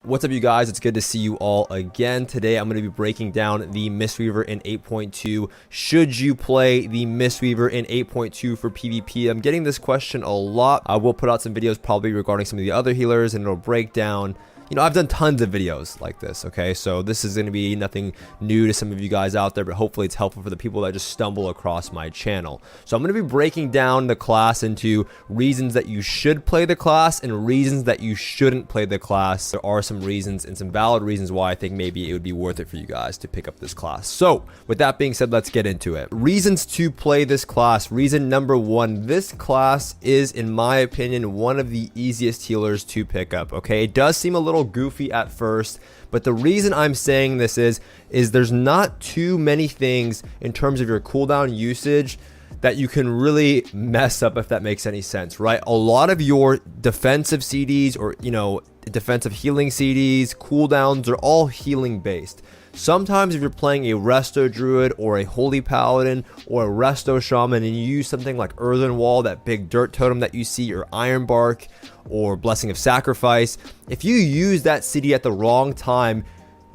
What's up, you guys? It's good to see you all again. Today I'm going to be breaking down the Mistweaver in 8.2. Should you play the Mistweaver in 8.2 for PvP? I'm getting this question a lot. I will put out some videos probably regarding some of the other healers, and it'll break down. You know, I've done tons of videos like this, okay? So this is going to be nothing new to some of you guys out there, but hopefully it's helpful for the people that just stumble across my channel. So I'm going to be breaking down the class into reasons that you should play the class and reasons that you shouldn't play the class. There are some reasons and some valid reasons why I think maybe it would be worth it for you guys to pick up this class. So with that being said, let's get into it. Reasons to play this class. Reason number one, this class is, in my opinion, one of the easiest healers to pick up, okay? It does seem a little goofy at first, but the reason I'm saying this is there's not too many things in terms of your cooldown usage that you can really mess up, if that makes any sense, right? A lot of your defensive CDs or, you know, defensive healing CDs, cooldowns are all healing based. Sometimes if you're playing a Resto Druid or a Holy Paladin or a Resto Shaman and you use something like Earthen Wall, that big dirt totem that you see, or Iron Bark or Blessing of Sacrifice, if you use that CD at the wrong time,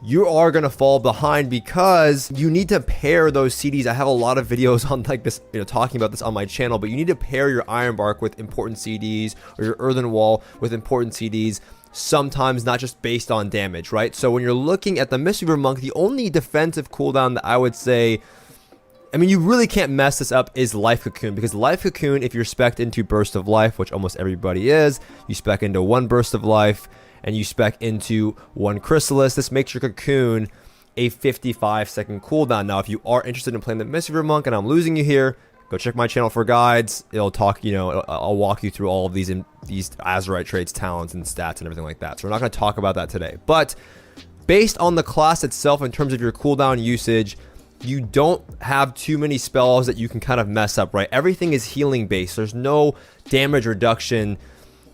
you are going to fall behind because you need to pair those CDs. I have a lot of videos on like this, you know, talking about this on my channel, but you need to pair your Iron Bark with important CDs or your Earthen Wall with important CDs. Sometimes not just based on damage, right? So when you're looking at the Mistweaver Monk, the only defensive cooldown that I would say, I mean, you really can't mess this up, is Life Cocoon, because Life Cocoon, if you're spec'd into Burst of Life, which almost everybody is, you spec into one Burst of Life and you spec into one Chrysalis. This makes your Cocoon a 55-second cooldown. Now, if you are interested in playing the Mistweaver Monk and I'm losing you here, go check my channel for guides. It'll talk, you know, I'll walk you through all of these Azerite traits, talents, and stats and everything like that. So we're not going to talk about that today. But based on the class itself, in terms of your cooldown usage, you don't have too many spells that you can kind of mess up, right? Everything is healing based. There's no damage reduction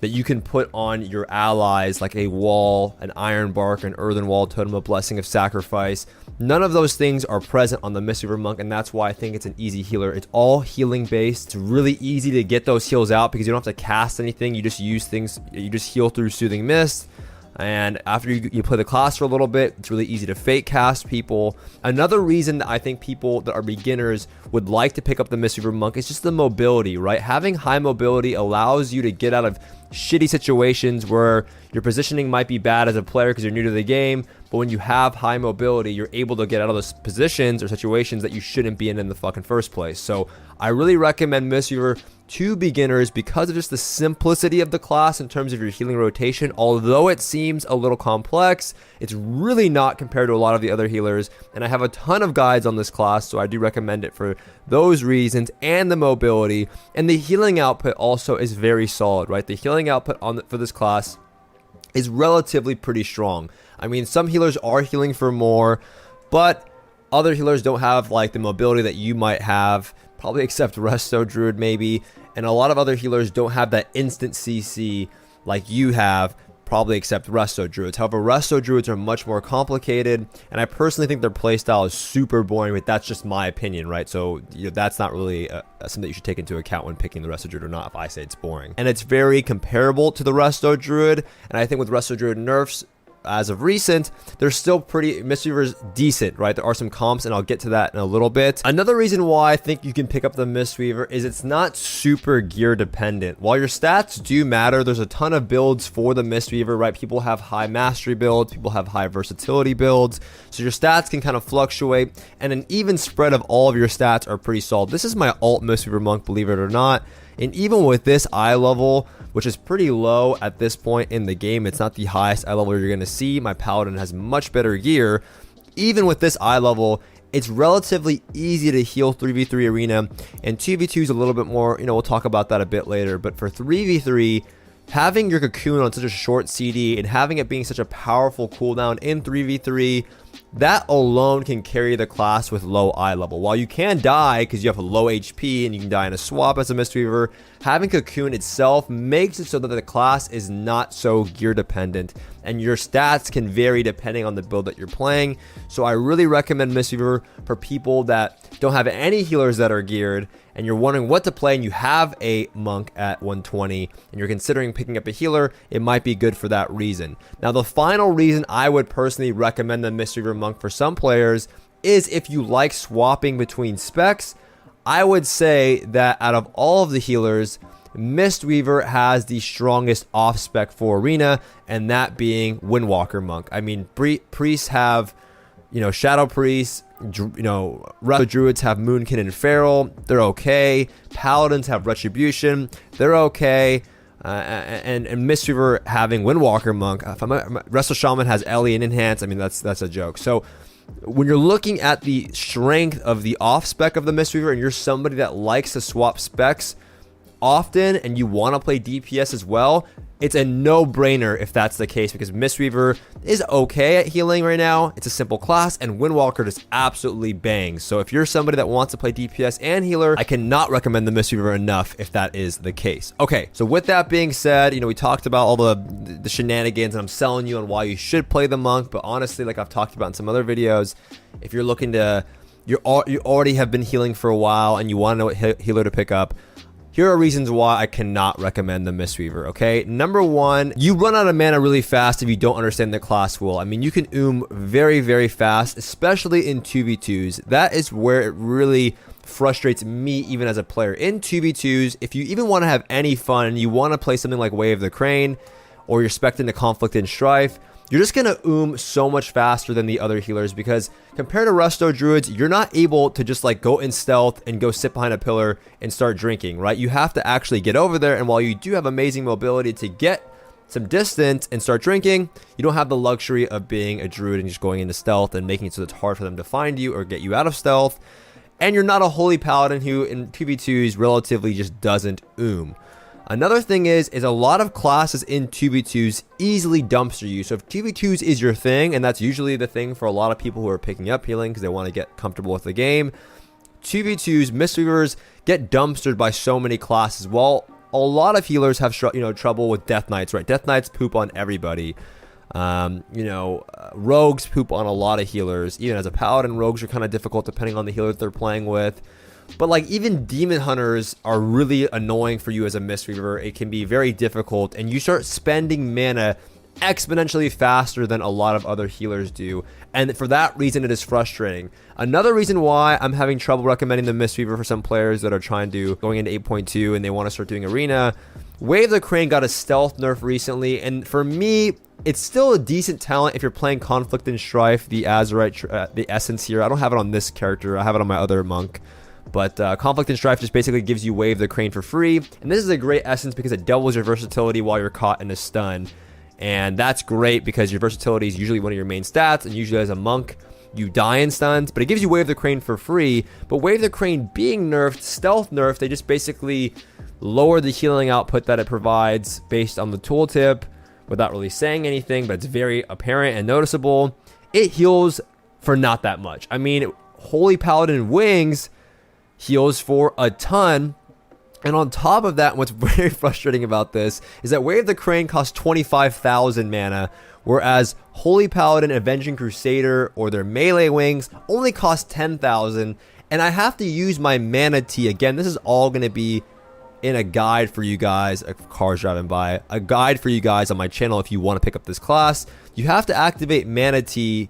that you can put on your allies, like a wall, an Iron Bark, an Earthen Wall totem, a Blessing of Sacrifice. None of those things are present on the Mistweaver Monk, and that's why I think it's an easy healer. It's all healing based. It's really easy to get those heals out because you don't have to cast anything. You just use things, you just heal through Soothing Mist. And after you play the class for a little bit, it's really easy to fake cast people. Another reason that I think people that are beginners would like to pick up the Mistweaver Monk is just the mobility, right? Having high mobility allows you to get out of shitty situations where your positioning might be bad as a player because you're new to the game, but when you have high mobility, you're able to get out of those positions or situations that you shouldn't be in the fucking first place. So I really recommend Mistweaver to beginners because of just the simplicity of the class in terms of your healing rotation. Although it seems a little complex, it's really not compared to a lot of the other healers, and I have a ton of guides on this class, so I do recommend it for those reasons and the mobility. And the healing output also is very solid, right? The healing output for this class is relatively pretty strong. I mean, some healers are healing for more, but other healers don't have like the mobility that you might have, probably except Resto Druid maybe, and a lot of other healers don't have that instant CC like you have, probably except Resto Druids. However, Resto Druids are much more complicated, and I personally think their playstyle is super boring, but that's just my opinion, right? So you know, that's not really something that you should take into account when picking the Resto Druid or not if I say it's boring. And it's very comparable to the Resto Druid, and I think with Resto Druid nerfs, as of recent, they're still pretty, Mistweaver's decent, right? There are some comps, and I'll get to that in a little bit. Another reason why I think you can pick up the Mistweaver is it's not super gear dependent. While your stats do matter, there's a ton of builds for the Mistweaver, right? People have high mastery builds, people have high versatility builds, so your stats can kind of fluctuate, and an even spread of all of your stats are pretty solid. This is my alt Mistweaver Monk, believe it or not. And even with this eye level, which is pretty low at this point in the game, it's not the highest eye level you're going to see. My Paladin has much better gear. Even with this eye level, it's relatively easy to heal 3v3 arena, and 2v2 is a little bit more, you know, we'll talk about that a bit later. But for 3v3, having your Cocoon on such a short CD and having it being such a powerful cooldown in 3v3, that alone can carry the class with low eye level. While you can die because you have a low HP and you can die in a swap as a Mistweaver, having Cocoon itself makes it so that the class is not so gear dependent, and your stats can vary depending on the build that you're playing. So I really recommend Mistweaver for people that don't have any healers that are geared, and you're wondering what to play, and you have a monk at 120, and you're considering picking up a healer. It might be good for that reason. Now, the final reason I would personally recommend the Mistweaver monk for some players is if you like swapping between specs. I would say that out of all of the healers, Mistweaver has the strongest off-spec for Arena, and that being Windwalker Monk. I mean, priests have, Shadow Priests, Resto Druids have Moonkin and Feral. They're okay. Paladins have Retribution. They're okay. And Mistweaver having Windwalker Monk. Resto Shaman has Ellie and Enhance. I mean, that's a joke. So when you're looking at the strength of the off spec of the Mistweaver, and you're somebody that likes to swap specs often and you want to play DPS as well, it's a no-brainer if that's the case, because Mistweaver is okay at healing right now. It's a simple class, and Windwalker just absolutely bangs. So if you're somebody that wants to play DPS and healer, I cannot recommend the Mistweaver enough if that is the case. Okay, so with that being said, we talked about all the shenanigans, and I'm selling you on why you should play the monk. But honestly, like I've talked about in some other videos, if you're looking to, you already have been healing for a while and you want to know what healer to pick up, here are reasons why I cannot recommend the Mistweaver, okay? Number one, you run out of mana really fast if you don't understand the class well. I mean, you can very, very fast, especially in 2v2s. That is where it really frustrates me even as a player. In 2v2s, if you even want to have any fun and you want to play something like Wave the Crane, or you're expecting the Conflict and Strife, you're just going to so much faster than the other healers, because compared to Resto Druids, you're not able to just like go in stealth and go sit behind a pillar and start drinking, right? You have to actually get over there, and while you do have amazing mobility to get some distance and start drinking, you don't have the luxury of being a Druid and just going into stealth and making it so it's hard for them to find you or get you out of stealth. And you're not a Holy Paladin who in 2v2s relatively just doesn't Another thing is a lot of classes in 2v2s easily dumpster you. So if 2v2s is your thing, and that's usually the thing for a lot of people who are picking up healing because they want to get comfortable with the game, 2v2s, Mistweavers get dumpstered by so many classes. While a lot of healers have trouble with Death Knights, right? Death Knights poop on everybody. Rogues poop on a lot of healers. Even as a Paladin, Rogues are kind of difficult depending on the healer that they're playing with. But like even Demon Hunters are really annoying for you as a Mistweaver. It can be very difficult, and you start spending mana exponentially faster than a lot of other healers do, and for that reason it is frustrating. Another reason why I'm having trouble recommending the Mistweaver for some players that are going into 8.2 and they want to start doing Arena, Wave the Crane got a stealth nerf recently, and for me, it's still a decent talent if you're playing Conflict and Strife, the Azurite, the Essence here. I don't have it on this character, I have it on my other monk. But Conflict and Strife just basically gives you Wave the Crane for free. And this is a great essence because it doubles your versatility while you're caught in a stun. And that's great because your versatility is usually one of your main stats. And usually as a monk, you die in stuns. But it gives you Wave the Crane for free. But Wave the Crane being nerfed, stealth nerfed, they just basically lower the healing output that it provides based on the tooltip without really saying anything. But it's very apparent and noticeable. It heals for not that much. I mean, Holy Paladin Wings heals for a ton, and on top of that, what's very frustrating about this is that Wave the Crane costs 25,000 mana, whereas Holy Paladin, Avenging Crusader, or their melee wings only cost 10,000, and I have to use my Mana Tea. Again, this is all going to be in a guide for you guys, a car's driving by, a guide for you guys on my channel if you want to pick up this class. You have to activate Mana Tea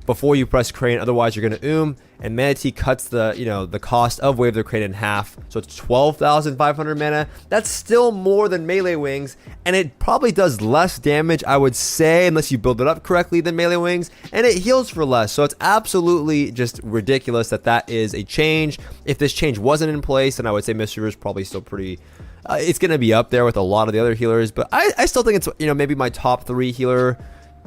before you press Crane, otherwise you're going to and Mana Tea cuts the cost of Wave the Crane in half, so it's 12,500 mana. That's still more than melee wings, and it probably does less damage, I would say, unless you build it up correctly, than melee wings, and it heals for less. So it's absolutely just ridiculous that is a change. If this change wasn't in place, then I would say Mistweaver is probably still pretty it's going to be up there with a lot of the other healers, but I still think it's maybe my top 3 healer.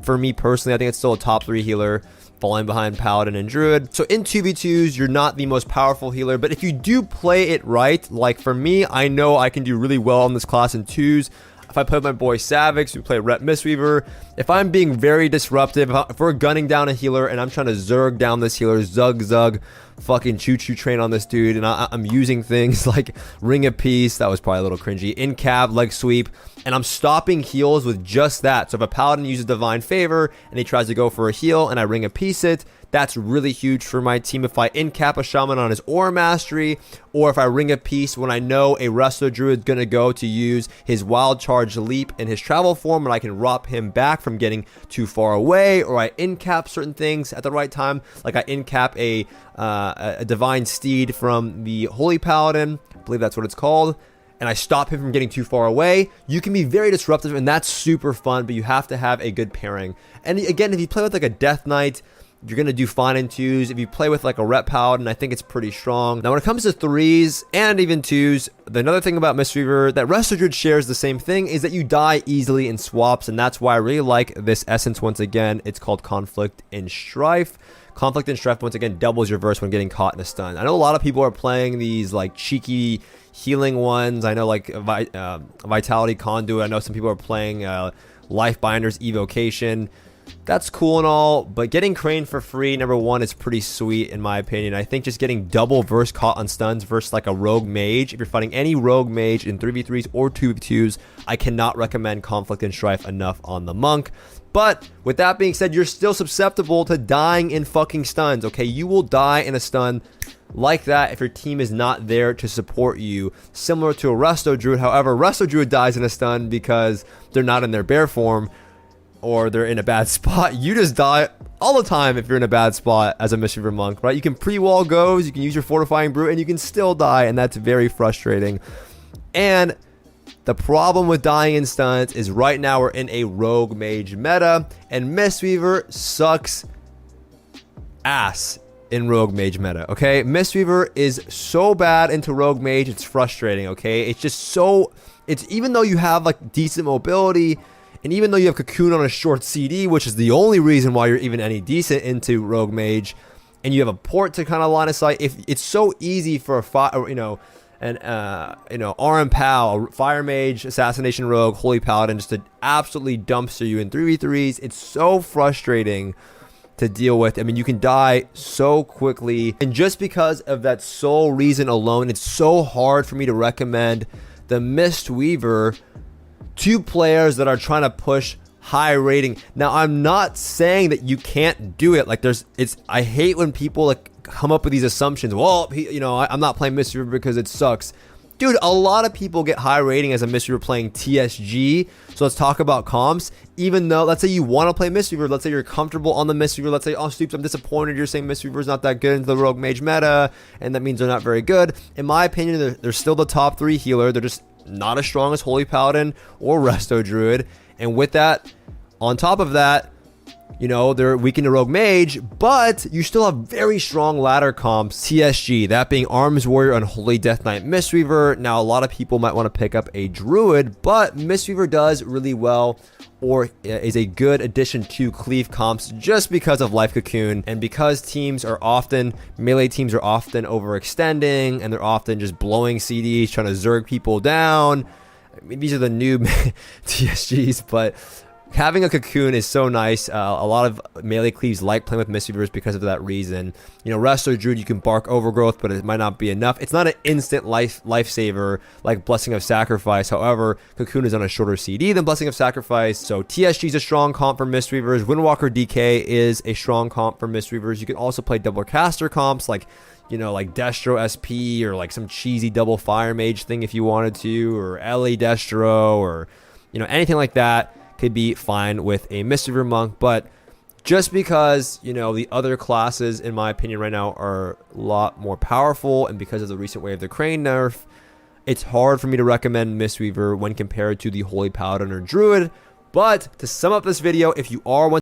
For me personally, I think it's still a top 3 healer, falling behind Paladin and Druid. So in 2v2s, you're not the most powerful healer, but if you do play it right, like for me, I know I can do really well on this class in 2s. If if I play with my boy Savix, we play Rep Mistweaver. If I'm being very disruptive, if we're gunning down a healer and I'm trying to zerg down this healer, zug, fucking choo-choo train on this dude, and I'm using things like Ring of Peace, that was probably a little cringy, in cab, leg sweep, and I'm stopping heals with just that. So if a paladin uses Divine Favor and he tries to go for a heal and I Ring of Peace it, that's really huge for my team. If I in-cap a shaman on his Aura Mastery, or if I Ring of Peace when I know a Resto Druid's going to go to use his Wild Charge Leap in his travel form, and I can rob him back from getting too far away, or I in-cap certain things at the right time, like I in-cap a Divine Steed from the Holy Paladin, I believe that's what it's called, and I stop him from getting too far away. You can be very disruptive, and that's super fun, but you have to have a good pairing. And again, if you play with like a Death Knight, you're going to do fine in 2s. If you play with like a Rep Paladin, I think it's pretty strong. Now, when it comes to 3s and even 2s, another thing about Mistweaver that Resto Druid shares the same thing is that you die easily in swaps, and that's why I really like this essence once again. It's called Conflict and Strife. Conflict and Strife, once again, doubles your verse when getting caught in a stun. I know a lot of people are playing these like cheeky healing ones. I know like Vitality Conduit. I know some people are playing Life Binder's Evocation. That's cool and all, but getting Crane for free, number one, is pretty sweet in my opinion. I think just getting double verse caught on stuns versus like a rogue mage, if you're fighting any rogue mage in 3v3s or 2v2s, I cannot recommend Conflict and Strife enough on the monk. But with that being said, you're still susceptible to dying in fucking stuns, okay? You will die in a stun like that if your team is not there to support you, similar to a Resto Druid. However, Resto Druid dies in a stun because they're not in their bear form, or they're in a bad spot. You just die all the time if you're in a bad spot as a Mistweaver monk, right? You can pre-wall goes, you can use your Fortifying Brew, and you can still die, and that's very frustrating. And the problem with dying in stuns is right now we're in a rogue mage meta, and Mistweaver sucks ass in rogue mage meta, okay? Mistweaver is so bad into rogue mage, it's frustrating, okay? It's just so, it's even though you have like decent mobility, and even though you have Cocoon on a short CD, which is the only reason why you're even any decent into Rogue Mage, and you have a port to kind of line of sight, if it's so easy for RM Pal, a Fire Mage, Assassination Rogue, Holy Paladin, just to absolutely dumpster you in 3v3s. It's so frustrating to deal with. I mean, you can die so quickly, and just because of that sole reason alone, it's so hard for me to recommend the Mistweaver to players that are trying to push high rating. Now, I'm not saying that you can't do it. Like, I hate when people like come up with these assumptions. Well, I'm not playing Mistweaver because it sucks. Dude, a lot of people get high rating as a Mistweaver playing TSG. So let's talk about comps. Even though, let's say you want to play Mistweaver, let's say you're comfortable on the Mistweaver, let's say, oh, Stoops, I'm disappointed you're saying Mistweaver's not that good into the Rogue Mage meta, and that means they're not very good. In my opinion, they're still the top 3 healer. They're just not as strong as Holy Paladin or Resto Druid. And with that, on top of that, they're weakened to Rogue Mage, but you still have very strong ladder comps, TSG, that being Arms Warrior and Holy Death Knight Mistweaver. Now, a lot of people might want to pick up a Druid, but Mistweaver does really well, or is a good addition to Cleave comps just because of Life Cocoon, and because melee teams are often overextending, and they're often just blowing CDs, trying to zerg people down. I mean, these are the new TSGs, but having a Cocoon is so nice. A lot of melee cleaves like playing with Mistweavers because of that reason. Resto Druid, you can bark Overgrowth, but it might not be enough. It's not an instant lifesaver like Blessing of Sacrifice. However, Cocoon is on a shorter CD than Blessing of Sacrifice. So TSG is a strong comp for Mistweavers. Windwalker DK is a strong comp for Mistweavers. You can also play double caster comps like Destro SP, or like some cheesy double Fire Mage thing if you wanted to, or Ellie Destro, or anything like that could be fine with a Mistweaver monk. But just because the other classes, in my opinion, right now are a lot more powerful, and because of the recent Way of the Crane nerf, it's hard for me to recommend Mistweaver when compared to the Holy Paladin or Druid. But to sum up this video, if you are